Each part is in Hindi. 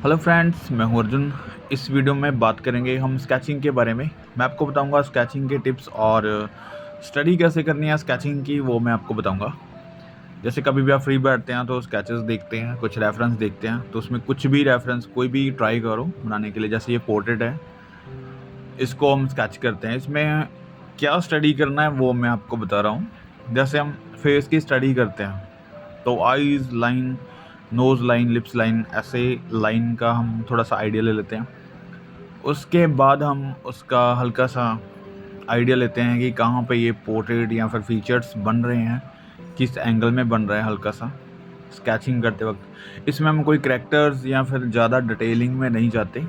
हेलो फ्रेंड्स, मैं हूं अर्जुन। इस वीडियो में बात करेंगे हम स्केचिंग के बारे में। मैं आपको बताऊंगा स्केचिंग के टिप्स और स्टडी कैसे करनी है स्केचिंग की, वो मैं आपको बताऊंगा। जैसे कभी भी आप फ्री बैठते हैं तो स्केचेस देखते हैं, कुछ रेफरेंस देखते हैं, तो उसमें कुछ भी रेफरेंस कोई भी ट्राई करो बनाने के लिए। जैसे ये पोर्ट्रेट है, इसको हम स्केच करते हैं। इसमें क्या स्टडी करना है वो मैं आपको बता रहा हूँ। जैसे हम फेस की स्टडी करते हैं तो eyes line, nose line, lips line, ऐसे लाइन का हम थोड़ा सा आइडिया ले लेते हैं। उसके बाद हम उसका हल्का सा आइडिया लेते हैं कि कहाँ पे ये पोर्ट्रेट या फिर फीचर्स बन रहे हैं, किस एंगल में बन रहा है। हल्का सा स्केचिंग करते वक्त इसमें हम कोई करैक्टर्स या फिर ज़्यादा डिटेलिंग में नहीं जाते।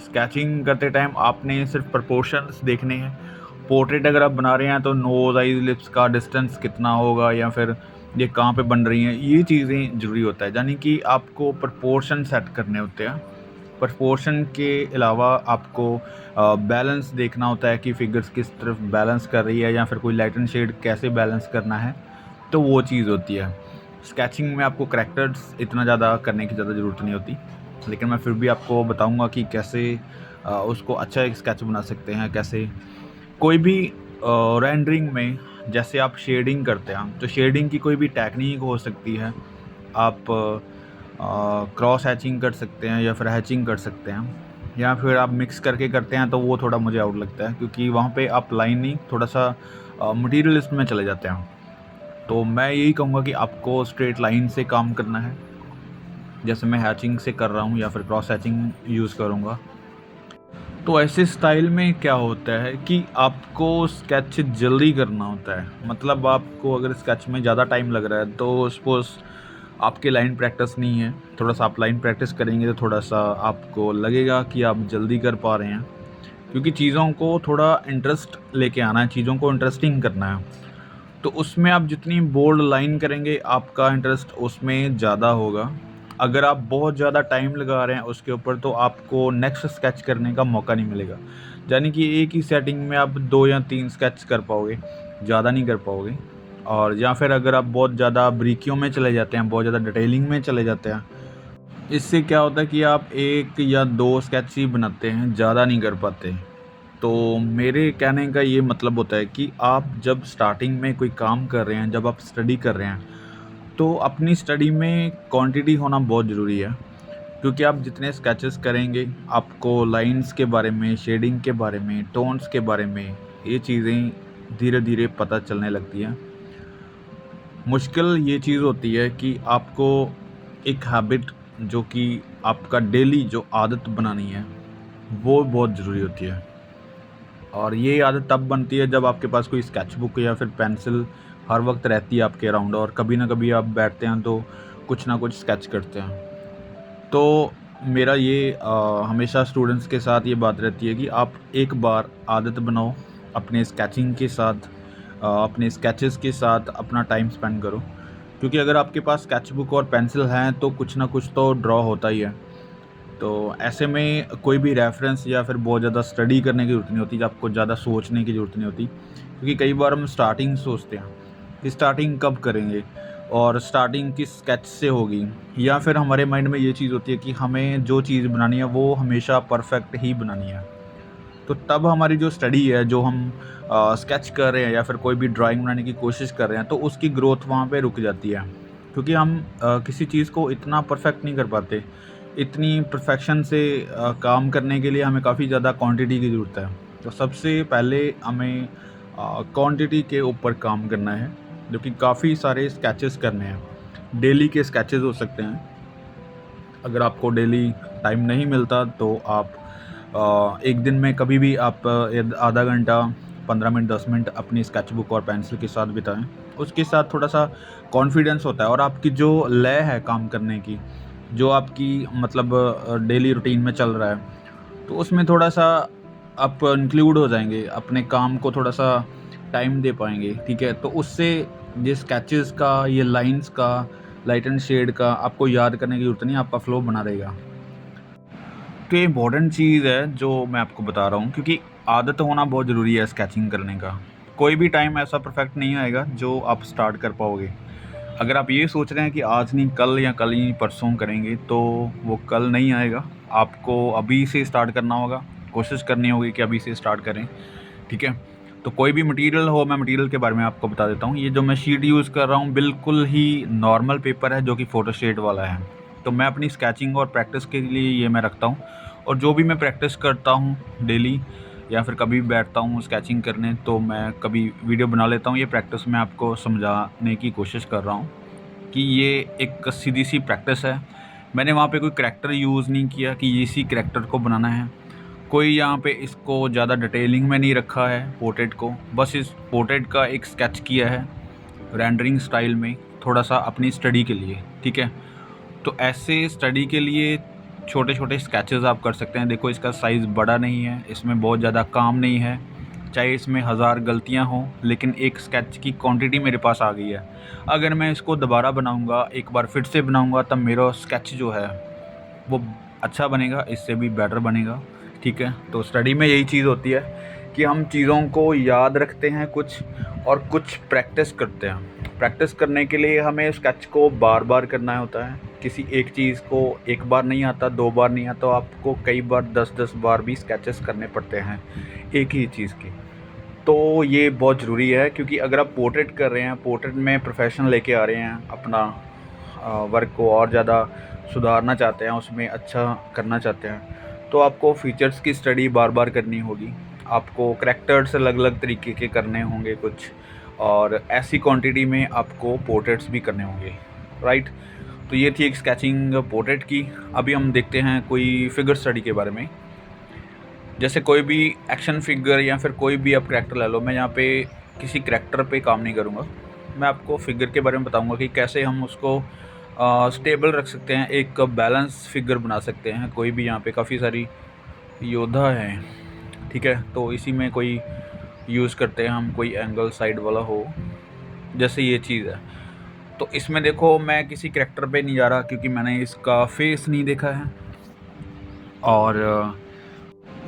स्केचिंग करते टाइम आपने सिर्फ प्रपोर्शंस देखने हैं। पोर्ट्रेट अगर आप बना रहे हैं तो नोज़, आईज, लिप्स का डिस्टेंस कितना होगा या फिर ये कहाँ पे बन रही हैं, ये चीज़ें ज़रूरी होता है। यानी कि आपको प्रपोर्शन सेट करने होते हैं। प्रपोर्शन के अलावा आपको बैलेंस देखना होता है कि फिगर्स किस तरफ बैलेंस कर रही है या फिर कोई लाइट एंड शेड कैसे बैलेंस करना है, तो वो चीज़ होती है। स्केचिंग में आपको करैक्टर्स इतना ज़्यादा करने की ज़्यादा ज़रूरत नहीं होती, लेकिन मैं फिर भी आपको बताऊंगा कि कैसे उसको अच्छा एक स्केच बना सकते हैं। कैसे कोई भी रेंडरिंग में जैसे आप शेडिंग करते हैं तो शेडिंग की कोई भी टेक्निक हो सकती है। आप क्रॉस हैचिंग कर सकते हैं या फिर हैचिंग कर सकते हैं, या फिर आप मिक्स करके करते हैं तो वो थोड़ा मुझे आउट लगता है, क्योंकि वहाँ पे आप लाइनिंग थोड़ा सा मटीरियलिस्ट में चले जाते हैं। तो मैं यही कहूँगा कि आपको स्ट्रेट लाइन से काम करना है, जैसे मैं हैचिंग से कर रहा हूँ या फिर क्रॉस हैचिंग यूज़ करूँगा। तो ऐसे स्टाइल में क्या होता है कि आपको स्केच जल्दी करना होता है। मतलब आपको अगर स्केच में ज़्यादा टाइम लग रहा है तो सपोज़ आपकी लाइन प्रैक्टिस नहीं है, थोड़ा सा आप लाइन प्रैक्टिस करेंगे तो थोड़ा सा आपको लगेगा कि आप जल्दी कर पा रहे हैं, क्योंकि चीज़ों को थोड़ा इंटरेस्ट लेके आना है, चीज़ों को इंटरेस्टिंग करना है। तो उसमें आप जितनी बोल्ड लाइन करेंगे आपका इंटरेस्ट उसमें ज़्यादा होगा। अगर आप बहुत ज़्यादा टाइम लगा रहे हैं उसके ऊपर तो आपको नेक्स्ट स्केच करने का मौका नहीं मिलेगा। यानी कि एक ही सेटिंग में आप 2 या 3 स्केच कर पाओगे, ज़्यादा नहीं कर पाओगे। और या फिर अगर आप बहुत ज़्यादा बारीकियों में चले जाते हैं, बहुत ज़्यादा डिटेलिंग में चले जाते हैं, इससे क्या होता है कि आप 1 या 2 स्केच ही बनाते हैं, ज़्यादा नहीं कर पाते। तो मेरे कहने का ये मतलब होता है कि आप जब स्टार्टिंग में कोई काम कर रहे हैं, जब आप स्टडी कर रहे हैं, तो अपनी स्टडी में क्वांटिटी होना बहुत ज़रूरी है। क्योंकि आप जितने स्केचेस करेंगे आपको लाइंस के बारे में, शेडिंग के बारे में, टोन्स के बारे में, ये चीज़ें धीरे धीरे पता चलने लगती हैं। मुश्किल ये चीज़ होती है कि आपको एक हैबिट, जो कि आपका डेली जो आदत बनानी है, वो बहुत ज़रूरी होती है। और ये आदत तब बनती है जब आपके पास कोई स्केच बुक या फिर पेंसिल हर वक्त रहती है आपके अराउंड, और कभी ना कभी आप बैठते हैं तो कुछ ना कुछ स्केच करते हैं। तो मेरा ये हमेशा स्टूडेंट्स के साथ ये बात रहती है कि आप एक बार आदत बनाओ अपने स्केचिंग के साथ, अपने स्केचेस के साथ अपना टाइम स्पेंड करो। क्योंकि अगर आपके पास स्केच बुक और पेंसिल हैं तो कुछ ना कुछ तो ड्रॉ होता ही है। तो ऐसे में कोई भी रेफरेंस या फिर बहुत ज़्यादा स्टडी करने की ज़रूरत नहीं होती, आपको ज़्यादा सोचने की ज़रूरत नहीं होती। क्योंकि कई बार हम स्टार्टिंग सोचते हैं कि स्टार्टिंग कब करेंगे और स्टार्टिंग किस स्केच से होगी, या फिर हमारे माइंड में ये चीज़ होती है कि हमें जो चीज़ बनानी है वो हमेशा परफेक्ट ही बनानी है। तो तब हमारी जो स्टडी है, जो हम स्केच कर रहे हैं या फिर कोई भी ड्राइंग बनाने की कोशिश कर रहे हैं, तो उसकी ग्रोथ वहाँ पे रुक जाती है। क्योंकि हम किसी चीज़ को इतना परफेक्ट नहीं कर पाते। इतनी परफेक्शन से काम करने के लिए हमें काफ़ी ज़्यादा क्वांटिटी की ज़रूरत है। तो सबसे पहले हमें क्वांटिटी के ऊपर काम करना है, जो कि काफ़ी सारे स्केचेस करने हैं। डेली के स्केचेस हो सकते हैं। अगर आपको डेली टाइम नहीं मिलता तो आप एक दिन में कभी भी आप आधा घंटा, 15 मिनट, 10 मिनट अपनी स्केच बुक और पेंसिल के साथ बिताएं। उसके साथ थोड़ा सा कॉन्फिडेंस होता है, और आपकी जो लय है काम करने की, जो आपकी मतलब डेली रूटीन में चल रहा है, तो उसमें थोड़ा सा आप इंक्लूड हो जाएंगे, अपने काम को थोड़ा सा टाइम दे पाएंगे। ठीक है, तो उससे ये स्केचेस का, ये लाइंस का, लाइट एंड शेड का आपको याद करने की ज़रूरत नहीं, आपका फ्लो बना रहेगा। तो ये इम्पोर्टेंट चीज़ है जो मैं आपको बता रहा हूँ, क्योंकि आदत होना बहुत ज़रूरी है स्केचिंग करने का। कोई भी टाइम ऐसा परफेक्ट नहीं आएगा जो आप स्टार्ट कर पाओगे। अगर आप ये सोच रहे हैं कि आज नहीं कल या कल ही परसों करेंगे, तो वो कल नहीं आएगा। आपको अभी से स्टार्ट करना होगा, कोशिश करनी होगी कि अभी से स्टार्ट करें, ठीक है। तो कोई भी मटेरियल हो, मैं मटेरियल के बारे में आपको बता देता हूँ। ये जो मैं शीट यूज़ कर रहा हूँ बिल्कुल ही नॉर्मल पेपर है, जो कि फ़ोटोस्टेट वाला है। तो मैं अपनी स्केचिंग और प्रैक्टिस के लिए ये मैं रखता हूँ, और जो भी मैं प्रैक्टिस करता हूँ डेली या फिर कभी भी बैठता हूँ स्केचिंग करने, तो मैं कभी वीडियो बना लेता हूँ। ये प्रैक्टिस मैं आपको समझाने की कोशिश कर रहा हूँ कि ये एक सीधी सी प्रैक्टिस है। मैंने वहाँ पे कोई करैक्टर यूज़ नहीं किया कि इसी करैक्टर को बनाना है। कोई यहाँ पे इसको ज़्यादा डिटेलिंग में नहीं रखा है पोर्ट्रेट को, बस इस पोर्ट्रेट का एक स्केच किया है रेंडरिंग स्टाइल में, थोड़ा सा अपनी स्टडी के लिए, ठीक है। तो ऐसे स्टडी के लिए छोटे छोटे स्केचेस आप कर सकते हैं। देखो इसका साइज़ बड़ा नहीं है, इसमें बहुत ज़्यादा काम नहीं है, चाहे इसमें 1000 गलतियां हों, लेकिन एक स्केच की क्वांटिटी मेरे पास आ गई है। अगर मैं इसको दोबारा बनाऊंगा, एक बार फिर से बनाऊंगा, तब मेरा स्केच जो है वो अच्छा बनेगा, इससे भी बेटर बनेगा, ठीक है। तो स्टडी में यही चीज़ होती है कि हम चीज़ों को याद रखते हैं कुछ, और कुछ प्रैक्टिस करते हैं। प्रैक्टिस करने के लिए हमें स्केच को बार बार करना होता है। किसी एक चीज़ को एक बार नहीं आता, 2 बार नहीं आता, तो आपको कई बार 10-10 बार भी स्केचेस करने पड़ते हैं एक ही चीज़ की। तो ये बहुत ज़रूरी है, क्योंकि अगर आप पोर्ट्रेट कर रहे हैं, पोर्ट्रेट में प्रोफेशन लेके आ रहे हैं, अपना वर्क को और ज़्यादा सुधारना चाहते हैं, उसमें अच्छा करना चाहते हैं, तो आपको फीचर्स की स्टडी बार बार करनी होगी। आपको करैक्टर्स अलग अलग तरीके के करने होंगे कुछ, और ऐसी क्वांटिटी में आपको पोर्ट्रेट्स भी करने होंगे, राइट। तो ये थी एक स्केचिंग पोर्ट्रेट की। अभी हम देखते हैं कोई फिगर स्टडी के बारे में। जैसे कोई भी एक्शन फिगर या फिर कोई भी आप करैक्टर ले लो, मैं यहाँ पे किसी करैक्टर पे काम नहीं करूँगा, मैं आपको फिगर के बारे में बताऊँगा कि कैसे हम उसको स्टेबल रख सकते हैं, एक बैलेंस फिगर बना सकते हैं। कोई भी यहाँ पे काफ़ी सारी योद्धा हैं, ठीक है, तो इसी में कोई यूज़ करते हैं हम, कोई एंगल साइड वाला हो, जैसे ये चीज़ है। तो इसमें देखो मैं किसी करैक्टर पे नहीं जा रहा, क्योंकि मैंने इसका फेस नहीं देखा है, और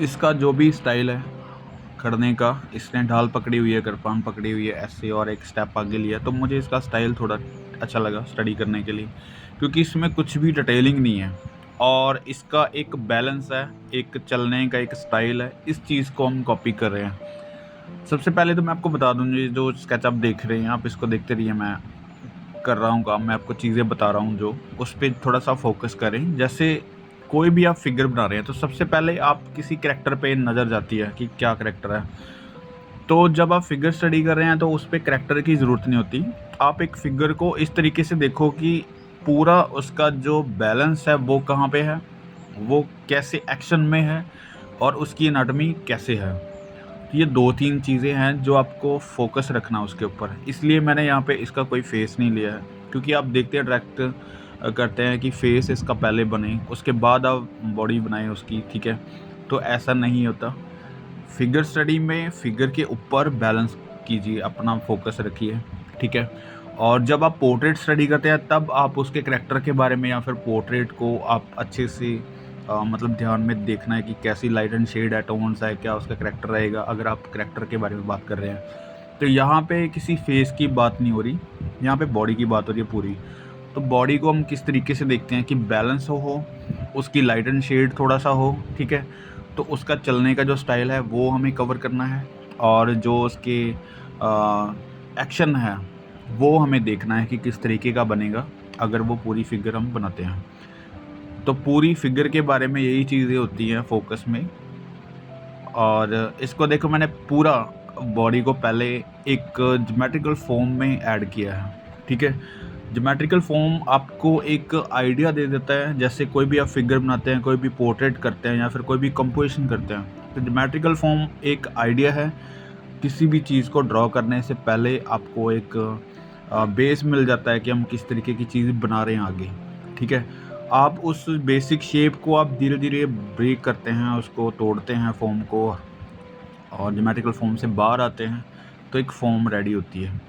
इसका जो भी स्टाइल है करने का, इसने ढाल पकड़ी हुई है, कृपान पकड़ी हुई है ऐसे, और एक स्टेप आगे लिया, तो मुझे इसका स्टाइल थोड़ा अच्छा लगा स्टडी करने के लिए, क्योंकि इसमें कुछ भी डिटेलिंग नहीं है, और इसका एक बैलेंस है, एक चलने का एक स्टाइल है। इस चीज़ को हम कॉपी कर रहे हैं। सबसे पहले तो मैं आपको बता दूँ, ये जो स्केच आप देख रहे हैं, आप इसको देखते रहिए, मैं कर रहा हूँ काम, मैं आपको चीज़ें बता रहा हूँ, जो उस पर थोड़ा सा फोकस करें। जैसे कोई भी आप फिगर बना रहे हैं, तो सबसे पहले आप किसी करैक्टर पे नज़र जाती है कि क्या करैक्टर है। तो जब आप फिगर स्टडी कर रहे हैं, तो उस पर करैक्टर की ज़रूरत नहीं होती। आप एक फिगर को इस तरीके से देखो कि पूरा उसका जो बैलेंस है वो कहाँ पे है, वो कैसे एक्शन में है, और उसकी एनाटॉमी कैसे है। तो ये 2-3 चीज़ें हैं जो आपको फोकस रखना है उसके ऊपर। इसलिए मैंने यहाँ पे इसका कोई फेस नहीं लिया है, क्योंकि आप देखते हैं डायरेक्ट करते हैं कि फेस इसका पहले बने, उसके बाद आप बॉडी बनाएं उसकी, ठीक है। तो ऐसा नहीं होता। फिगर स्टडी में फिगर के ऊपर बैलेंस कीजिए, अपना फोकस रखिए, ठीक है। और जब आप पोर्ट्रेट स्टडी करते हैं, तब आप उसके करैक्टर के बारे में या फिर पोर्ट्रेट को आप अच्छे से मतलब ध्यान में देखना है कि कैसी लाइट एंड शेड है, टोन्स है, क्या उसका करैक्टर रहेगा, अगर आप करैक्टर के बारे में बात कर रहे हैं। तो यहाँ पे किसी फेस की बात नहीं हो रही, यहाँ पे बॉडी की बात हो रही है पूरी। तो बॉडी को हम किस तरीके से देखते हैं कि बैलेंस हो, उसकी लाइट एंड शेड थोड़ा सा हो, ठीक है। तो उसका चलने का जो स्टाइल है वो हमें कवर करना है, और जो उसके एक्शन है वो हमें देखना है कि किस तरीके का बनेगा अगर वो पूरी फिगर हम बनाते हैं। तो पूरी फिगर के बारे में यही चीज़ें होती हैं फोकस में। और इसको देखो, मैंने पूरा बॉडी को पहले एक ज्योमेट्रिकल फॉर्म में ऐड किया है, ठीक है। ज्योमेट्रिकल फॉर्म आपको एक आइडिया दे देता है। जैसे कोई भी आप फिगर बनाते हैं, कोई भी पोर्ट्रेट करते हैं, या फिर कोई भी कंपोजिशन करते हैं, तो ज्योमेट्रिकल फॉर्म एक आइडिया है। किसी भी चीज़ को ड्रॉ करने से पहले आपको एक बेस मिल जाता है कि हम किस तरीके की चीज़ बना रहे हैं आगे, ठीक है। आप उस बेसिक शेप को आप धीरे धीरे ब्रेक करते हैं, उसको तोड़ते हैं फॉर्म को, और ज्योमेट्रिकल फॉर्म से बाहर आते हैं, तो एक फॉर्म रेडी होती है।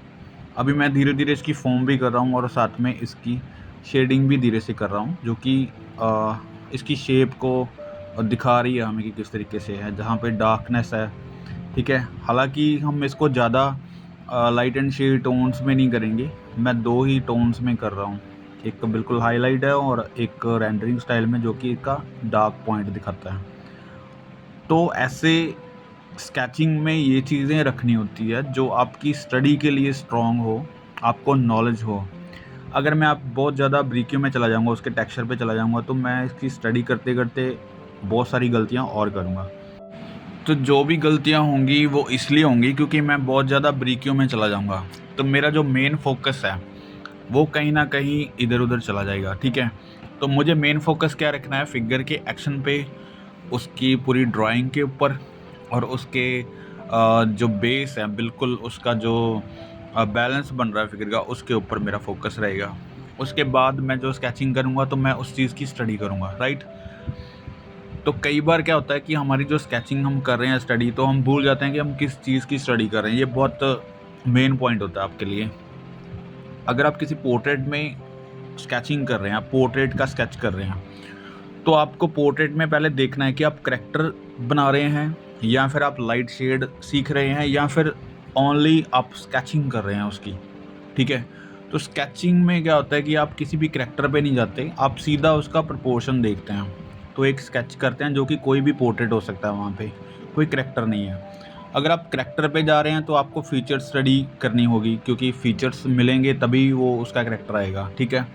अभी मैं धीरे धीरे इसकी फॉर्म भी कर रहा हूँ, और साथ में इसकी शेडिंग भी धीरे से कर रहा हूँ, जो कि इसकी शेप को दिखा रही है हमें कि किस तरीके से है, जहाँ पे डार्कनेस है, ठीक है। हालांकि हम इसको ज़्यादा लाइट एंड शेड टोन्स में नहीं करेंगे, मैं 2 ही टोन्स में कर रहा हूँ, एक बिल्कुल हाईलाइट है और एक रेंडरिंग स्टाइल में जो कि इसका डार्क पॉइंट दिखाता है। तो ऐसे स्केचिंग में ये चीज़ें रखनी होती है जो आपकी स्टडी के लिए स्ट्रॉन्ग हो, आपको नॉलेज हो। अगर मैं आप बहुत ज़्यादा बारीकियों में चला जाऊँगा, उसके टेक्सचर पे चला जाऊँगा, तो मैं इसकी स्टडी करते-करते बहुत सारी गलतियाँ और करूँगा। तो जो भी गलतियाँ होंगी वो इसलिए होंगी क्योंकि मैं बहुत ज़्यादा बारीकियों में चला जाऊँगा। तो मेरा जो मेन फ़ोकस है वो कहीं न कहीं इधर-उधर चला जाएगा, ठीक है? तो मुझे मेन फ़ोकस क्या रखना है, फिगर के एक्शन पे, उसकी पूरी ड्राइंग के ऊपर और उसके जो बेस है बिल्कुल उसका जो बैलेंस बन रहा है फिगर का, उसके ऊपर मेरा फ़ोकस रहेगा। उसके बाद मैं जो स्केचिंग करूँगा तो मैं उस चीज़ की स्टडी करूँगा, राइट? तो कई बार क्या होता है कि हमारी जो स्केचिंग हम कर रहे हैं स्टडी, तो हम भूल जाते हैं कि हम किस चीज़ की स्टडी कर रहे हैं। ये बहुत मेन पॉइंट होता है आपके लिए। अगर आप किसी पोर्ट्रेट में स्केचिंग कर रहे हैं, आप पोर्ट्रेट का स्केच कर रहे हैं, तो आपको पोर्ट्रेट में पहले देखना है कि आप करैक्टर बना रहे हैं या फिर आप लाइट शेड सीख रहे हैं या फिर ओनली आप स्केचिंग कर रहे हैं उसकी, ठीक है? तो स्केचिंग में क्या होता है कि आप किसी भी करैक्टर पे नहीं जाते, आप सीधा उसका प्रोपोर्शन देखते हैं। तो एक स्केच करते हैं जो कि कोई भी पोर्ट्रेट हो सकता है, वहाँ पे कोई करैक्टर नहीं है। अगर आप करैक्टर पे जा रहे हैं तो आपको फीचर स्टडी करनी होगी क्योंकि फीचर्स मिलेंगे तभी वो उसका करैक्टर आएगा, ठीक है?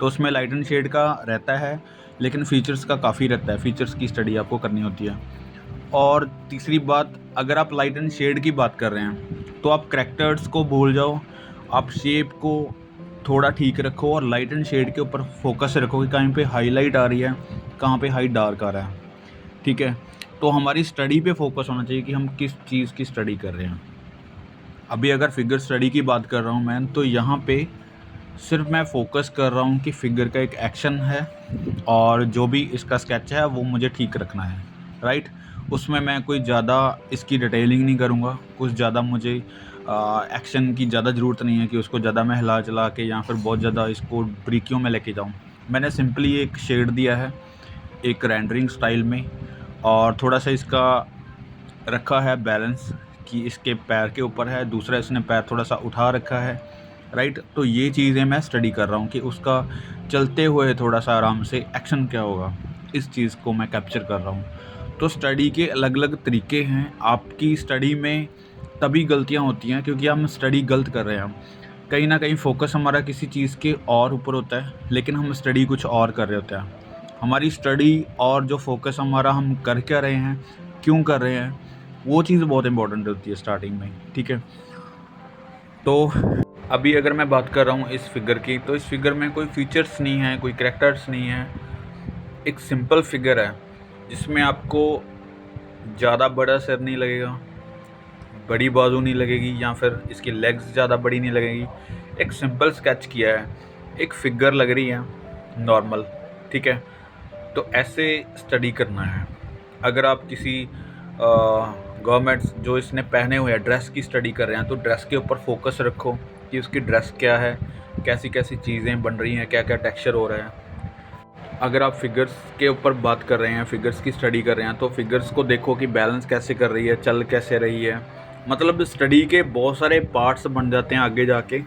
तो उसमें लाइट एंड शेड का रहता है, लेकिन फीचर्स का काफ़ी रहता है, फीचर्स की स्टडी आपको करनी होती है। और तीसरी बात, अगर आप लाइट एंड शेड की बात कर रहे हैं तो आप करैक्टर्स को भूल जाओ, आप शेप को थोड़ा ठीक रखो और लाइट एंड शेड के ऊपर फोकस रखो कि कहीं पे हाईलाइट आ रही है, कहाँ पे हाई डार्क आ रहा है, ठीक है? तो हमारी स्टडी पे फोकस होना चाहिए कि हम किस चीज़ की स्टडी कर रहे हैं। अभी अगर फिगर स्टडी की बात कर रहा हूँ मैं, तो यहाँ पे सिर्फ मैं फोकस कर रहा हूँ कि फिगर का एक एक्शन है और जो भी इसका स्केच है वो मुझे ठीक रखना है, राइट? उसमें मैं कोई ज़्यादा इसकी डिटेलिंग नहीं करूँगा, कुछ ज़्यादा मुझे एक्शन की ज़्यादा ज़रूरत नहीं है कि उसको ज़्यादा मैं हिला चला के या फिर बहुत ज़्यादा इसको बारीकियों में लेके जाऊँ। मैंने सिंपली एक शेड दिया है, एक रेंडरिंग स्टाइल में, और थोड़ा सा इसका रखा है बैलेंस कि इसके पैर के ऊपर है, दूसरा इसने पैर थोड़ा सा उठा रखा है, राइट? तो ये चीज़ें मैं स्टडी कर रहा हूँ कि उसका चलते हुए थोड़ा सा आराम से एक्शन क्या होगा, इस चीज़ को मैं कैप्चर कर रहा हूँ। तो स्टडी के अलग-अलग तरीके हैं। आपकी स्टडी में तभी गलतियाँ होती हैं क्योंकि हम स्टडी गलत कर रहे हैं। कहीं न कहीं फ़ोकस हमारा किसी चीज़ के और ऊपर होता है, लेकिन हम स्टडी कुछ और कर रहे होते हैं। हमारी स्टडी और जो फ़ोकस हमारा, हम कर क्या रहे हैं, क्यों कर रहे हैं, वो चीज़ बहुत इम्पोर्टेंट होती है स्टार्टिंग में, ठीक है? तो अभी अगर मैं बात कर रहा हूँ इस फिगर की, तो इस फिगर में कोई फीचर्स नहीं है, कोई करैक्टर्स नहीं है। एक सिंपल फिगर है जिसमें आपको ज़्यादा बड़ा सिर नहीं लगेगा, बड़ी बाजू नहीं लगेगी या फिर इसकी लेग्स ज़्यादा बड़ी नहीं लगेगी। एक सिंपल स्केच किया है, एक फिगर लग रही है नॉर्मल, ठीक है? तो ऐसे स्टडी करना है। अगर आप किसी गवर्नमेंट्स जो इसने पहने हुए हैं ड्रेस की स्टडी कर रहे हैं, तो ड्रेस के ऊपर फोकस रखो कि उसकी ड्रेस क्या है, कैसी-कैसी चीज़ें बन रही हैं, क्या-क्या टेक्सचर हो रहा है। अगर आप फिगर्स के ऊपर बात कर रहे हैं, फिगर्स की स्टडी कर रहे हैं, तो फिगर्स को देखो कि बैलेंस कैसे कर रही है, चल कैसे रही है। मतलब स्टडी के बहुत सारे पार्ट्स बन जाते हैं आगे जाके,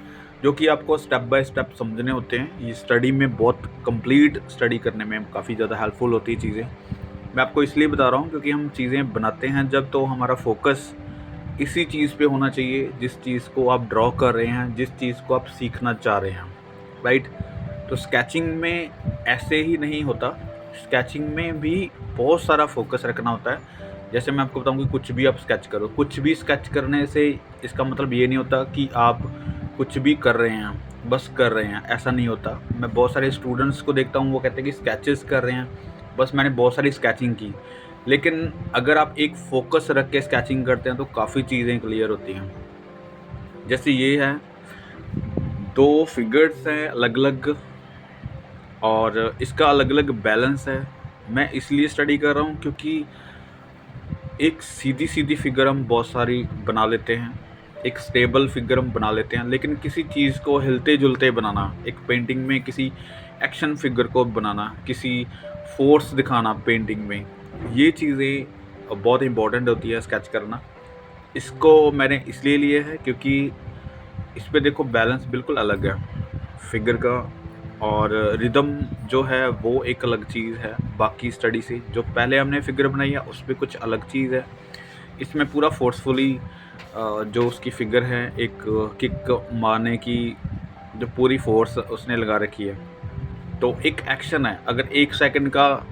जो कि आपको स्टेप बाय स्टेप समझने होते हैं। ये स्टडी में बहुत कंप्लीट स्टडी करने में काफ़ी ज़्यादा हेल्पफुल होती है चीज़ें। मैं आपको इसलिए बता रहा हूँ क्योंकि हम चीज़ें बनाते हैं जब, तो हमारा फोकस इसी चीज़ पे होना चाहिए जिस चीज़ को आप ड्रॉ कर रहे हैं, जिस चीज़ को आप सीखना चाह रहे हैं, राइट? तो स्केचिंग में ऐसे ही नहीं होता, स्केचिंग में भी बहुत सारा फोकस रखना होता है। जैसे मैं आपको बताऊँ कि कुछ भी आप स्केच करो, कुछ भी स्केच करने से इसका मतलब ये नहीं होता कि आप कुछ भी कर रहे हैं, बस कर रहे हैं, ऐसा नहीं होता। मैं बहुत सारे स्टूडेंट्स को देखता हूँ, वो कहते हैं कि स्केचेस कर रहे हैं, बस मैंने बहुत सारी स्केचिंग की। लेकिन अगर आप एक फ़ोकस रख के स्केचिंग करते हैं तो काफ़ी चीज़ें क्लियर होती हैं। जैसे ये है, 2 फिगर्स हैं अलग-अलग और इसका अलग-अलग बैलेंस है। मैं इसलिए स्टडी कर रहा हूँ क्योंकि एक सीधी-सीधी फिगर हम बहुत सारी बना लेते हैं, एक स्टेबल फिगर हम बना लेते हैं, लेकिन किसी चीज़ को हिलते-जुलते बनाना, एक पेंटिंग में किसी एक्शन फिगर को बनाना, किसी फ़ोर्स दिखाना पेंटिंग में, ये चीज़ें बहुत इम्पोर्टेंट होती है स्केच करना। इसको मैंने इसलिए लिया है क्योंकि इस पे देखो बैलेंस बिल्कुल अलग है फिगर का, और रिदम जो है वो एक अलग चीज़ है बाकी स्टडी से। जो पहले हमने फिगर बनाई है उस पर कुछ अलग चीज़ है। इसमें पूरा फोर्सफुली जो उसकी फिगर है, एक किक मारने की जो पूरी फोर्स उसने लगा रखी है। तो एक एक्शन है, अगर 1 सेकंड का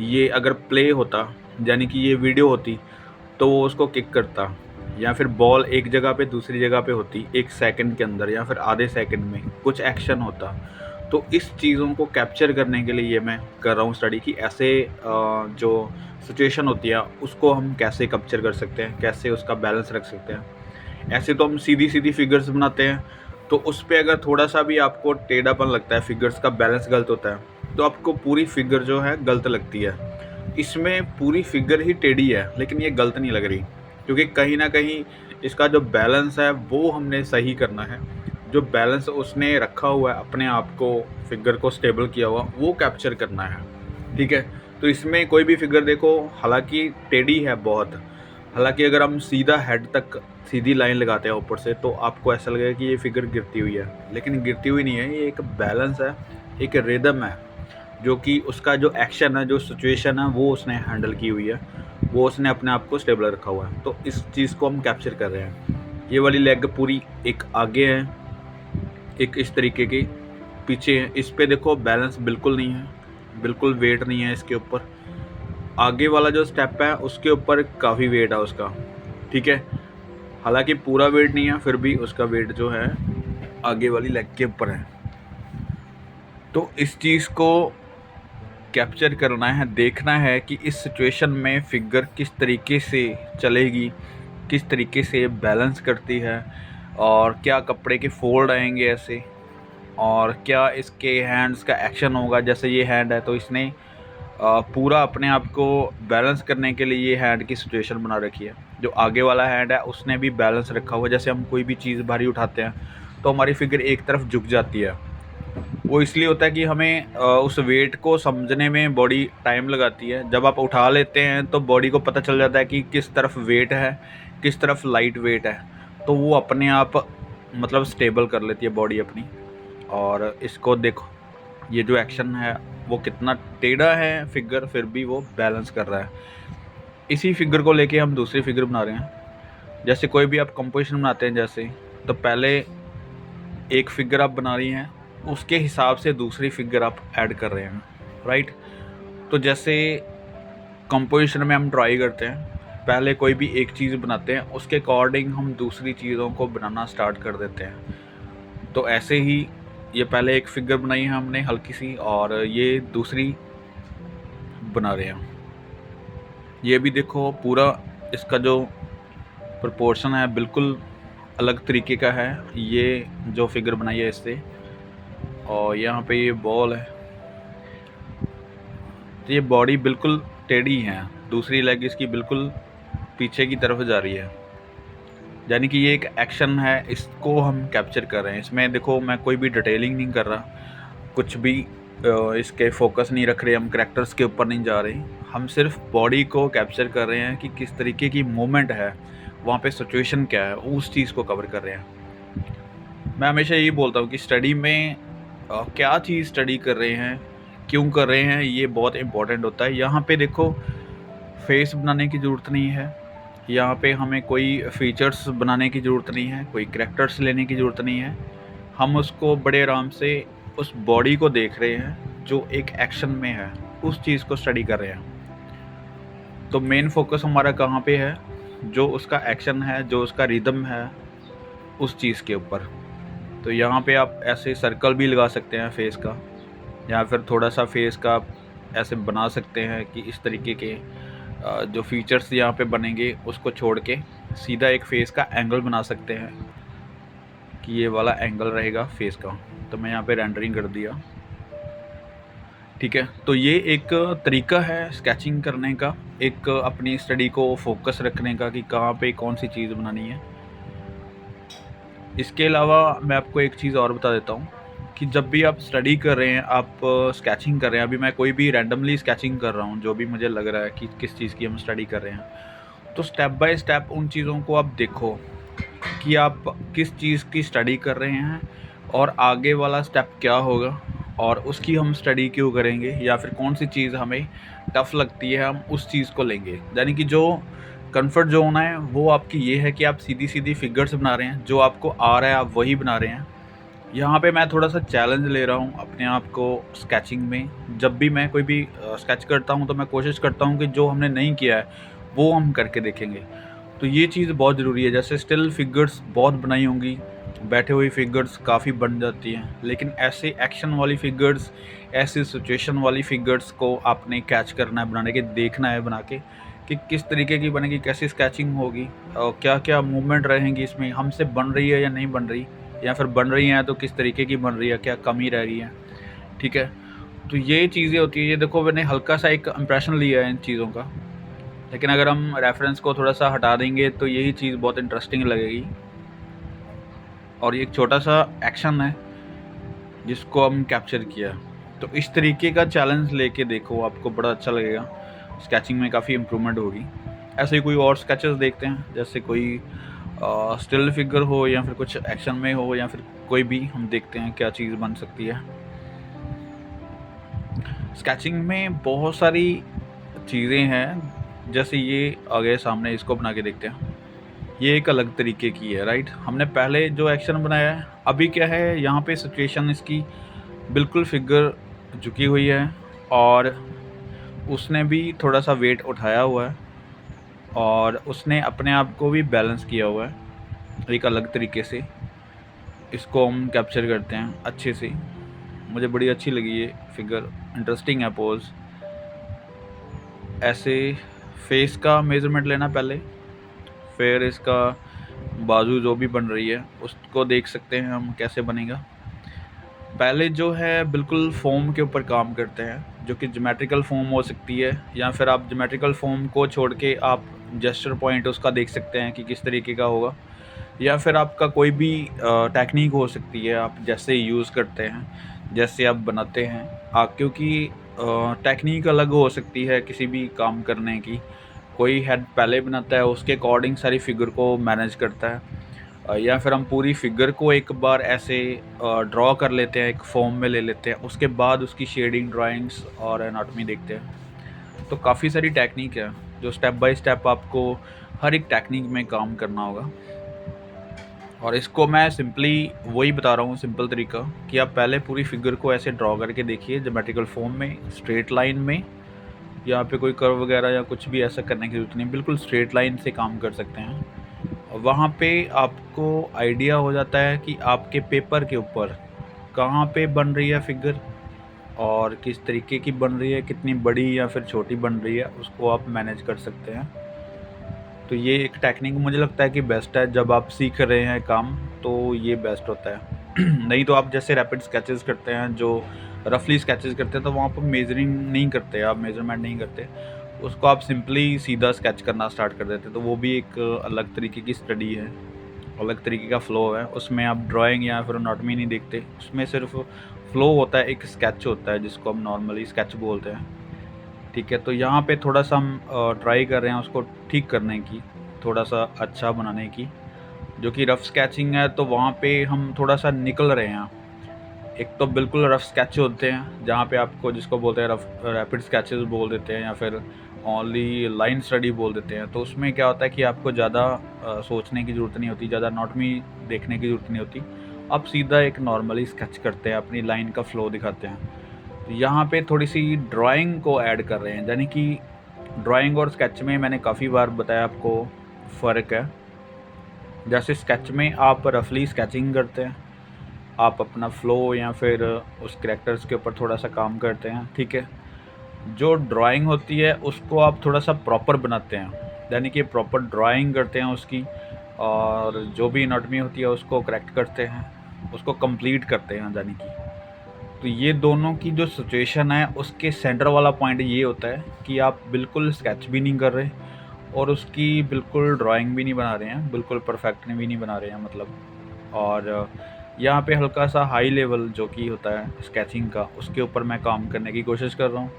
ये अगर प्ले होता, यानी कि ये वीडियो होती, तो वो उसको किक करता, या फिर बॉल एक जगह पे दूसरी जगह पे होती 1 सेकंड के अंदर, या फिर आधे सेकंड में कुछ एक्शन होता। तो इस चीज़ों को कैप्चर करने के लिए ये मैं कर रहा हूँ स्टडी, कि ऐसे जो सिचुएशन होती है उसको हम कैसे कैप्चर कर सकते हैं, कैसे उसका बैलेंस रख सकते हैं। ऐसे तो हम सीधी सीधी फिगर्स बनाते हैं, तो उस पर अगर थोड़ा सा भी आपको टेढ़ापन लगता है, फिगर्स का बैलेंस गलत होता है, तो आपको पूरी फिगर जो है गलत लगती है। इसमें पूरी फिगर ही टेढ़ी है, लेकिन ये गलत नहीं लग रही, क्योंकि कहीं ना कहीं इसका जो बैलेंस है वो हमने सही करना है। जो बैलेंस उसने रखा हुआ है अपने आप को, फिगर को स्टेबल किया हुआ, वो कैप्चर करना है। ठीक है, तो इसमें कोई भी फिगर देखो, हालांकि टेढ़ी है बहुत, हालांकि अगर हम सीधा हेड तक सीधी लाइन लगाते हैं ऊपर से, तो आपको ऐसा लगेगा कि ये फिगर गिरती हुई है, लेकिन गिरती हुई नहीं है। ये एक बैलेंस है, एक रिदम है, जो कि उसका जो एक्शन है, जो सिचुएशन है, वो उसने हैंडल की हुई है, वो उसने अपने आप को स्टेबल रखा हुआ है। तो इस चीज़ को हम कैप्चर कर रहे हैं। ये वाली लेग पूरी एक आगे है, एक इस तरीके की पीछे है। इस पे देखो बैलेंस बिल्कुल नहीं है, बिल्कुल वेट नहीं है इसके ऊपर। आगे वाला जो स्टेप है उसके ऊपर काफ़ी वेट है उसका। ठीक है, हालांकि पूरा वेट नहीं है, फिर भी उसका वेट जो है आगे वाली लेग के ऊपर है। तो इस चीज़ को कैप्चर करना है, देखना है कि इस सिचुएशन में फिगर किस तरीके से चलेगी, किस तरीके से बैलेंस करती है, और क्या कपड़े के फोल्ड आएंगे ऐसे, और क्या इसके हैंड्स का एक्शन होगा। जैसे ये हैंड है, तो इसने पूरा अपने आप को बैलेंस करने के लिए ये हैंड की सिचुएशन बना रखी है। जो आगे वाला हैंड है उसने भी बैलेंस रखा हुआ है। जैसे हम कोई भी चीज़ भारी उठाते हैं तो हमारी फिगर एक तरफ झुक जाती है। वो इसलिए होता है कि हमें उस वेट को समझने में बॉडी टाइम लगाती है। जब आप उठा लेते हैं तो बॉडी को पता चल जाता है कि किस तरफ वेट है, किस तरफ लाइट वेट है, तो वो अपने आप मतलब स्टेबल कर लेती है बॉडी अपनी। और इसको देखो, ये जो एक्शन है वो कितना टेढ़ा है फिगर, फिर भी वो बैलेंस कर रहा है। इसी फिगर को लेके हम दूसरी फिगर बना रहे हैं। जैसे कोई भी आप कंपोजिशन बनाते हैं, जैसे तो पहले एक फिगर आप बना रही हैं, उसके हिसाब से दूसरी फिगर आप ऐड कर रहे हैं, राइट। तो जैसे कंपोजिशन में हम ट्राई करते हैं, पहले कोई भी एक चीज़ बनाते हैं, उसके अकॉर्डिंग हम दूसरी चीज़ों को बनाना स्टार्ट कर देते हैं। तो ऐसे ही ये पहले एक फिगर बनाई है हमने हल्की सी, और ये दूसरी बना रहे हैं। ये भी देखो, पूरा इसका जो प्रोपोर्शन है बिल्कुल अलग तरीके का है। ये जो फिगर बनाई है इससे, और यहाँ पे ये बॉल है, तो ये बॉडी बिल्कुल टेढ़ी है, दूसरी लेग इसकी बिल्कुल पीछे की तरफ जा रही है, यानी कि ये एक एक्शन है, इसको हम कैप्चर कर रहे हैं। इसमें देखो, मैं कोई भी डिटेलिंग नहीं कर रहा, कुछ भी इसके फोकस नहीं रख रहे, हम करैक्टर्स के ऊपर नहीं जा रहे, हम सिर्फ बॉडी को कैप्चर कर रहे हैं कि किस तरीके की मूवमेंट है, वहाँ पे सिचुएशन क्या है, उस चीज़ को कवर कर रहे हैं। मैं हमेशा यही बोलता हूँ कि स्टडी में क्या चीज़ स्टडी कर रहे हैं, क्यों कर रहे हैं, ये बहुत इम्पोर्टेंट होता है। यहाँ पे देखो, फेस बनाने की ज़रूरत नहीं है, यहाँ पे हमें कोई फीचर्स बनाने की ज़रूरत नहीं है, कोई करैक्टर्स लेने की ज़रूरत नहीं है। हम उसको बड़े आराम से उस बॉडी को देख रहे हैं जो एक एक्शन में है, उस चीज़ को स्टडी कर रहे हैं। तो मेन फोकस हमारा कहाँ पे है, जो उसका एक्शन है, जो उसका रिदम है, उस चीज़ के ऊपर। तो यहाँ पे आप ऐसे सर्कल भी लगा सकते हैं फेस का, या फिर थोड़ा सा फेस का ऐसे बना सकते हैं कि इस तरीके के जो फीचर्स यहाँ पे बनेंगे उसको छोड़ के सीधा एक फेस का एंगल बना सकते हैं कि ये वाला एंगल रहेगा फेस का। तो मैं यहाँ पे रेंडरिंग कर दिया। ठीक है, तो ये एक तरीका है स्केचिंग करने का, एक अपनी स्टडी को फोकस रखने का कि कहाँ पे कौन सी चीज़ बनानी है। इसके अलावा मैं आपको एक चीज़ और बता देता हूँ कि जब भी आप स्टडी कर रहे हैं, आप स्केचिंग कर रहे हैं, अभी मैं कोई भी रैंडमली स्केचिंग कर रहा हूँ, जो भी मुझे लग रहा है कि किस चीज़ की हम स्टडी कर रहे हैं, तो स्टेप बाय स्टेप उन चीज़ों को आप देखो कि आप किस चीज़ की स्टडी कर रहे हैं और आगे वाला स्टेप क्या होगा और उसकी हम स्टडी क्यों करेंगे, या फिर कौन सी चीज़ हमें टफ़ लगती है हम उस चीज़ को लेंगे। यानी कि जो कंफर्ट ज़ोन है वो आपकी ये है कि आप सीधी-सीधी फिगर्स बना रहे हैं, जो आपको आ रहा है आप वही बना रहे हैं। यहाँ पे मैं थोड़ा-सा चैलेंज ले रहा हूँ अपने आप को स्केचिंग में। जब भी मैं कोई भी स्केच करता हूँ तो मैं कोशिश करता हूँ कि जो हमने नहीं किया है वो हम करके देखेंगे। तो ये चीज़ बहुत ज़रूरी है। जैसे स्टिल फिगर्स बहुत बनाई होंगी, बैठे हुई फिगर्स काफ़ी बन जाती हैं, लेकिन ऐसे एक्शन वाली फिगर्स, ऐसी सिचुएशन वाली फिगर्स को आपने कैच करना है, बनाने के देखना है बना के कि किस तरीके की बनेगी, कैसी स्केचिंग होगी और क्या-क्या मूवमेंट रहेंगी इसमें, हमसे बन रही है या नहीं बन रही, या फिर बन रही हैं तो किस तरीके की बन रही है, क्या कमी रह रही है, ठीक है? तो ये चीज़ें होती हैं। ये देखो मैंने हल्का-सा एक इम्प्रेशन लिया है इन चीज़ों का, लेकिन अगर हम रेफ़रेंस को थोड़ा-सा हटा देंगे तो यही चीज़ बहुत इंटरेस्टिंग लगेगी। और ये एक छोटा-सा एक्शन है जिसको हम कैप्चर किया। तो इस तरीके का चैलेंज लेके देखो, आपको बड़ा अच्छा लगेगा। स्केचिंग में काफ़ी इम्प्रूवमेंट होगी। ऐसे ही कोई और स्केचेस देखते हैं, जैसे कोई स्टिल फिगर हो या फिर कुछ एक्शन में हो या फिर कोई भी, हम देखते हैं क्या चीज़ बन सकती है। स्केचिंग में बहुत सारी चीज़ें हैं, जैसे ये आ गए सामने, इसको बना के देखते हैं। ये एक अलग तरीके की है, राइट? हमने पहले जो एक्शन बनाया है, अभी क्या है यहाँ पे सिचुएशन इसकी बिल्कुल फिगर झुकी हुई है और उसने भी थोड़ा-सा वेट उठाया हुआ है और उसने अपने आप को भी बैलेंस किया हुआ है, एक अलग तरीके से। इसको हम कैप्चर करते हैं अच्छे से। मुझे बड़ी अच्छी लगी ये फिगर, इंटरेस्टिंग है पोज़। ऐसे फेस का मेज़रमेंट लेना पहले, फिर इसका बाजू जो भी बन रही है उसको देख सकते हैं हम कैसे बनेगा। पहले जो है बिल्कुल फ़ॉर्म के ऊपर काम करते हैं, जो कि ज्योमेट्रिकल फ़ॉर्म हो सकती है, या फिर आप ज्योमेट्रिकल फ़ॉर्म को छोड़ के आप जेस्चर पॉइंट उसका देख सकते हैं कि किस तरीके का होगा, या फिर आपका कोई भी टेक्निक हो सकती है, आप जैसे यूज़ करते हैं, जैसे आप बनाते हैं। क्योंकि टेक्निक अलग हो सकती है किसी भी काम करने की। कोई हेड पहले बनाता है, उसके अकॉर्डिंग सारी फिगर को मैनेज करता है। या फिर हम पूरी फिगर को एक बार ऐसे ड्रॉ कर लेते हैं, एक फॉर्म में ले लेते हैं, उसके बाद उसकी शेडिंग, ड्राइंग्स और एनाटॉमी देखते हैं। तो काफ़ी सारी टेक्निक है जो स्टेप बाय स्टेप आपको हर एक टेक्निक में काम करना होगा। और इसको मैं सिंपली वही बता रहा हूँ, सिंपल तरीका, कि आप पहले पूरी फिगर को ऐसे ड्रॉ करके देखिए ज्योमेट्रिकल फॉर्म में, स्ट्रेट लाइन में। यहाँ पे कोई कर्व वगैरह या कुछ भी ऐसा करने की ज़रूरत नहीं, बिल्कुल स्ट्रेट लाइन से काम कर सकते हैं। वहाँ पे आपको आइडिया हो जाता है कि आपके पेपर के ऊपर कहाँ पे बन रही है फिगर और किस तरीके की बन रही है, कितनी बड़ी या फिर छोटी बन रही है, उसको आप मैनेज कर सकते हैं। तो ये एक टेक्निक मुझे लगता है कि बेस्ट है, जब आप सीख रहे हैं काम तो ये बेस्ट होता है। नहीं तो आप जैसे रैपिड स्केचेस करते हैं, जो रफली स्केचेस करते हैं, तो वहाँ पर मेजरिंग नहीं करते, आप मेजरमेंट नहीं करते, उसको आप सिंपली सीधा स्केच करना स्टार्ट कर देते हैं। तो वो भी एक अलग तरीके की स्टडी है, अलग तरीके का फ़्लो है। उसमें आप ड्राइंग या फिर एनाटॉमी नहीं देखते, उसमें सिर्फ फ़्लो होता है, एक स्केच होता है जिसको हम नॉर्मली स्केच बोलते हैं, ठीक है? तो यहाँ पे थोड़ा-सा हम ट्राई कर रहे हैं उसको ठीक करने की, थोड़ा-सा अच्छा बनाने की। जो कि रफ़ स्केचिंग है तो वहाँ पे हम थोड़ा-सा निकल रहे हैं। एक तो बिल्कुल रफ़ स्केच होते हैं, जहाँ पे आपको, जिसको बोलते हैं रैपिड स्केचेस बोल देते हैं, या फिर ओनली लाइन स्टडी बोल देते हैं। तो उसमें क्या होता है कि आपको ज़्यादा सोचने की ज़रूरत नहीं होती, ज़्यादा एनाटॉमी देखने की ज़रूरत नहीं होती। आप सीधा एक नॉर्मली स्केच करते हैं, अपनी लाइन का फ़्लो दिखाते हैं। तो यहाँ पे थोड़ी-सी ड्राइंग को ऐड कर रहे हैं, यानी कि ड्राइंग और स्केच में मैंने काफ़ी बार बताया आपको फ़र्क है। जैसे स्केच में आप रफली स्केचिंग करते हैं, आप अपना फ़्लो या फिर उस कैरेक्टर्स के ऊपर थोड़ा-सा काम करते हैं, ठीक है? जो ड्राइंग होती है उसको आप थोड़ा-सा प्रॉपर बनाते हैं, यानी कि प्रॉपर ड्राइंग करते हैं उसकी, और जो भी एनाटॉमी होती है उसको करेक्ट करते हैं, उसको कंप्लीट करते हैं, यानी कि। तो ये दोनों की जो सिचुएशन है उसके सेंटर वाला पॉइंट ये होता है कि आप बिल्कुल स्केच भी नहीं कर रहे और उसकी बिल्कुल ड्राइंग भी नहीं बना रहे हैं, बिल्कुल परफेक्ट भी नहीं बना रहे हैं मतलब। और यहाँ पे हल्का सा हाई लेवल जो कि होता है स्केचिंग का, उसके ऊपर मैं काम करने की कोशिश कर रहा हूँ।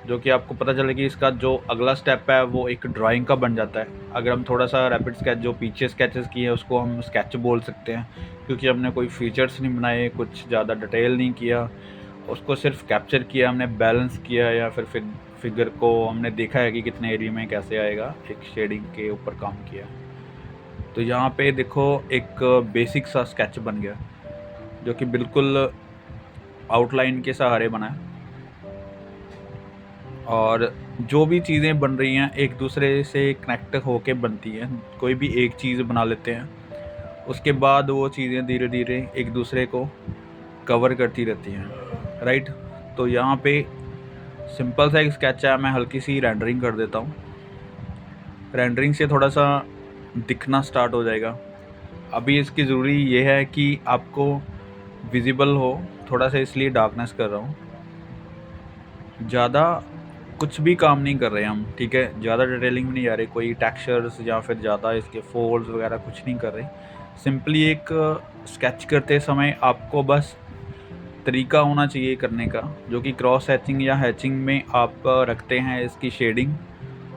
जो कि आपको पता चले कि इसका जो अगला स्टेप है वो एक ड्राइंग का बन जाता है। अगर हम थोड़ा सा रैपिड स्केच जो पीछे स्केचेस किए हैं उसको हम स्केच बोल सकते हैं, क्योंकि हमने कोई फीचर्स नहीं बनाए, कुछ ज़्यादा डिटेल नहीं किया, उसको सिर्फ कैप्चर किया हमने, बैलेंस किया या फिर फिगर को हमने देखा है कि कितने एरिया में कैसे आएगा, एक शेडिंग के ऊपर काम किया। तो यहाँ पे देखो एक बेसिक सा स्केच बन गया जो कि बिल्कुल आउटलाइन के सहारे बना है, और जो भी चीज़ें बन रही हैं एक दूसरे से कनेक्ट होके बनती हैं। कोई भी एक चीज़ बना लेते हैं, उसके बाद वो चीज़ें धीरे धीरे एक दूसरे को कवर करती रहती हैं, राइट। तो यहाँ पे सिंपल सा एक स्केच है, मैं हल्की सी रेंडरिंग कर देता हूँ। रेंडरिंग से थोड़ा सा दिखना स्टार्ट हो जाएगा। अभी इसकी ज़रूरी ये है कि आपको विजिबल हो, थोड़ा सा इसलिए डार्कनेस कर रहा हूँ। ज़्यादा कुछ भी काम नहीं कर रहे हम, ठीक है, ज़्यादा डिटेलिंग में नहीं जा रहे, कोई टेक्सचर्स या फिर ज़्यादा इसके फोल्ड्स वगैरह कुछ नहीं कर रहे। सिंपली एक स्केच करते समय आपको बस तरीका होना चाहिए करने का, जो कि क्रॉस हैचिंग या हैचिंग में आप रखते हैं इसकी शेडिंग,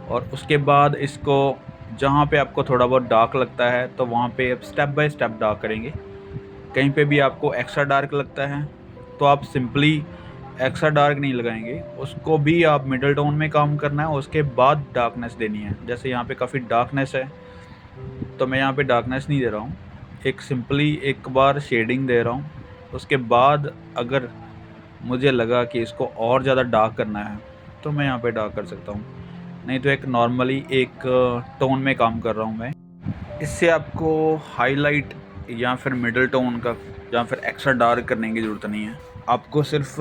और उसके बाद इसको जहाँ पे आपको थोड़ा बहुत डार्क लगता है तो वहाँ पे आप स्टेप बाय स्टेप डार्क करेंगे। कहीं पे भी आपको एक्स्ट्रा डार्क लगता है तो आप सिंपली एक्स्ट्रा डार्क नहीं लगाएंगे, उसको भी आप मिडल टोन में काम करना है, उसके बाद डार्कनेस देनी है। जैसे यहाँ पे काफ़ी डार्कनेस है तो मैं यहाँ पे डार्कनेस नहीं दे रहा हूँ, एक सिंपली एक बार शेडिंग दे रहा हूँ। उसके बाद अगर मुझे लगा कि इसको और ज़्यादा डार्क करना है तो मैं यहाँ पे डार्क कर सकता हूँ, नहीं तो एक नॉर्मली एक टोन में काम कर रहा हूँ मैं। इससे आपको हाईलाइट या फिर मिडल टोन का या फिर एक्स्ट्रा डार्क करने की ज़रूरत नहीं है, आपको सिर्फ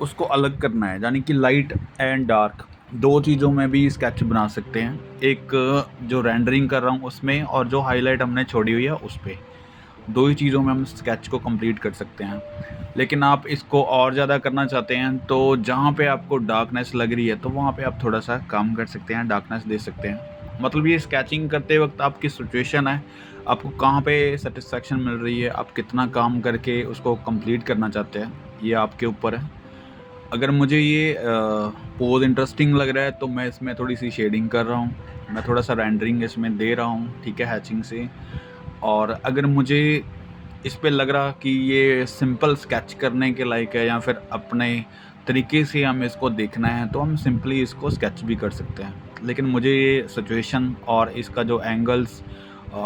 उसको अलग करना है। यानी कि लाइट एंड डार्क दो चीज़ों में भी स्केच बना सकते हैं, एक जो रेंडरिंग कर रहा हूँ उसमें और जो हाईलाइट हमने छोड़ी हुई है उस पर, दो ही चीज़ों में हम स्केच को कंप्लीट कर सकते हैं। लेकिन आप इसको और ज़्यादा करना चाहते हैं तो जहाँ पे आपको डार्कनेस लग रही है तो वहाँ पे आप थोड़ा सा कम कर सकते हैं, डार्कनेस दे सकते हैं। मतलब ये स्केचिंग करते वक्त आपकी सिचुएशन है, आपको कहाँ पे सेटिस्फेक्शन मिल रही है, आप कितना काम करके उसको कंप्लीट करना चाहते हैं, ये आपके ऊपर है। अगर मुझे ये पोज इंटरेस्टिंग लग रहा है तो मैं इसमें थोड़ी सी शेडिंग कर रहा हूँ, मैं थोड़ा सा रेंडरिंग इसमें दे रहा हूँ, ठीक है, हैचिंग से। और अगर मुझे इस पे लग रहा कि ये सिंपल स्केच करने के लायक है या फिर अपने तरीके से हम इसको देखना है तो हम सिंपली इसको स्केच भी कर सकते हैं। लेकिन मुझे ये सिचुएशन और इसका जो एंगल्स,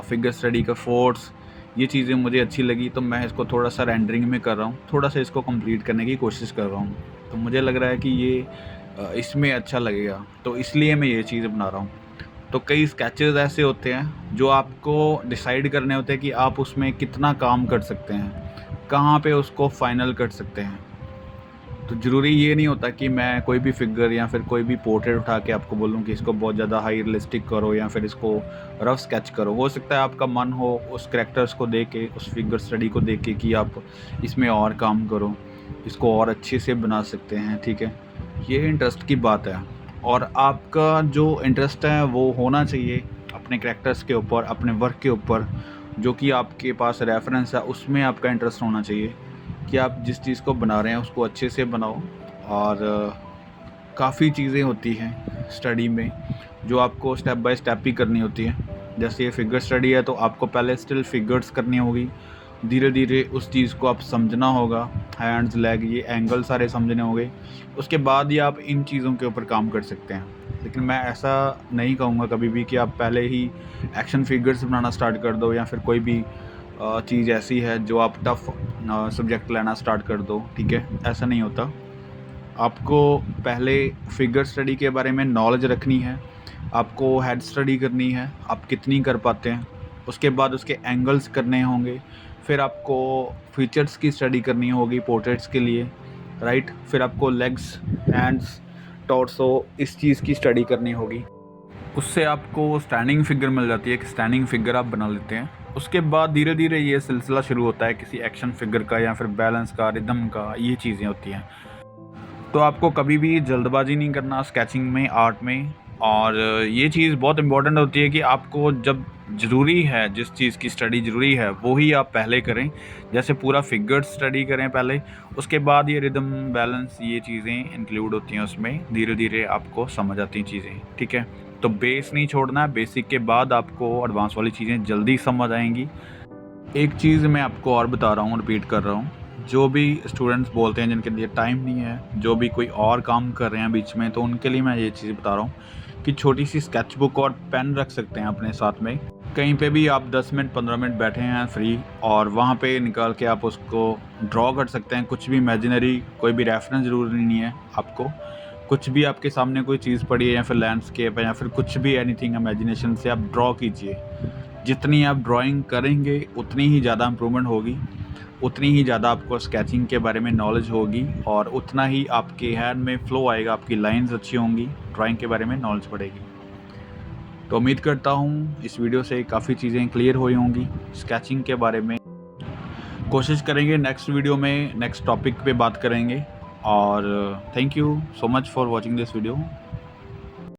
फिगर स्टडी का फोर्स, ये चीज़ें मुझे अच्छी लगी तो मैं इसको थोड़ा सा रेंडरिंग में कर रहा हूँ, थोड़ा सा इसको कंप्लीट करने की कोशिश कर रहा हूँ। तो मुझे लग रहा है कि ये इसमें अच्छा लगेगा तो इसलिए मैं ये चीज़ बना रहा हूँ। तो कई स्केचेस ऐसे होते हैं जो आपको डिसाइड करने होते हैं कि आप उसमें कितना काम कर सकते हैं, कहाँ पे उसको फाइनल कर सकते हैं। तो ज़रूरी ये नहीं होता कि मैं कोई भी फिगर या फिर कोई भी पोर्ट्रेट उठा के आपको बोलूँ कि इसको बहुत ज़्यादा हाई रियलिस्टिक करो या फिर इसको रफ स्केच करो। हो सकता है आपका मन हो उस कैरेक्टर्स को देख के, उस फिगर स्टडी को देख के कि आप इसमें और काम करो, इसको और अच्छे से बना सकते हैं, ठीक है। ये इंटरेस्ट की बात है, और आपका जो इंटरेस्ट है वो होना चाहिए अपने कैरेक्टर्स के ऊपर, अपने वर्क के ऊपर, जो कि आपके पास रेफरेंस है उसमें आपका इंटरेस्ट होना चाहिए कि आप जिस चीज़ को बना रहे हैं उसको अच्छे से बनाओ। और काफ़ी चीज़ें होती हैं स्टडी में जो आपको स्टेप बाय स्टेप ही करनी होती है। जैसे ये फिगर स्टडी है तो आपको पहले स्टिल फिगर्स करनी होगी, धीरे धीरे उस चीज़ को आप समझना होगा, हैंड्स, लेग, ये एंगल सारे समझने होंगे, उसके बाद ही आप इन चीज़ों के ऊपर काम कर सकते हैं। लेकिन मैं ऐसा नहीं कहूँगा कभी भी कि आप पहले ही एक्शन फिगर्स बनाना स्टार्ट कर दो या फिर कोई भी चीज़ ऐसी है जो आप टफ सब्जेक्ट लेना स्टार्ट कर दो, ठीक है, ऐसा नहीं होता। आपको पहले फिगर स्टडी के बारे में नॉलेज रखनी है, आपको हेड स्टडी करनी है, आप कितनी कर पाते हैं, उसके बाद उसके एंगल्स करने होंगे, फिर आपको फीचर्स की स्टडी करनी होगी पोर्ट्रेट्स के लिए, राइट। फिर आपको लेग्स, हैंड्स, टॉर्सो, इस चीज़ की स्टडी करनी होगी। उससे आपको स्टैंडिंग फिगर मिल जाती है, एक स्टैंडिंग फिगर आप बना लेते हैं। उसके बाद धीरे धीरे ये सिलसिला शुरू होता है किसी एक्शन फिगर का या फिर बैलेंस का, रिदम का, ये चीज़ें होती हैं। तो आपको कभी भी जल्दबाजी नहीं करना स्केचिंग में, आर्ट में। और ये चीज़ बहुत इम्पोर्टेंट होती है कि आपको जब ज़रूरी है, जिस चीज़ की स्टडी ज़रूरी है वो ही आप पहले करें। जैसे पूरा फिगर्स स्टडी करें पहले, उसके बाद ये रिदम, बैलेंस, ये चीज़ें इंक्लूड होती हैं उसमें। धीरे धीरे आपको समझ आती हैं चीज़ें, ठीक है। तो बेस नहीं छोड़ना है, बेसिक के बाद आपको एडवांस वाली चीज़ें जल्दी समझ आएंगी। एक चीज़ मैं आपको और बता रहा हूँ, रिपीट कर रहा हूँ, जो भी स्टूडेंट्स बोलते हैं जिनके लिए टाइम नहीं है, जो भी कोई और काम कर रहे हैं बीच में, तो उनके लिए मैं ये चीज़ बता रहा हूँ कि छोटी सी स्केच बुक और पेन रख सकते हैं अपने साथ में। कहीं पे भी आप 10 मिनट 15 मिनट बैठे हैं फ्री, और वहाँ पे निकाल के आप उसको ड्रॉ कर सकते हैं, कुछ भी इमेजिनरी, कोई भी रेफरेंस ज़रूरी नहीं है आपको। कुछ भी आपके सामने कोई चीज़ पड़ी है, या फिर लैंडस्केप है, या फिर कुछ भी, एनीथिंग इमेजिनेशन से आप ड्रॉ कीजिए। जितनी आप ड्राइंग करेंगे उतनी ही ज़्यादा इम्प्रूवमेंट होगी, उतनी ही ज़्यादा आपको स्केचिंग के बारे में नॉलेज होगी, और उतना ही आपके हैंड में फ़्लो आएगा, आपकी लाइंस अच्छी होंगी, ड्राइंग के बारे में नॉलेज बढ़ेगी। तो उम्मीद करता हूँ इस वीडियो से काफ़ी चीज़ें क्लियर हुई होंगी स्केचिंग के बारे में। कोशिश करेंगे नेक्स्ट वीडियो में नेक्स्ट टॉपिक पे बात करेंगे। और thank you so much for watching this video.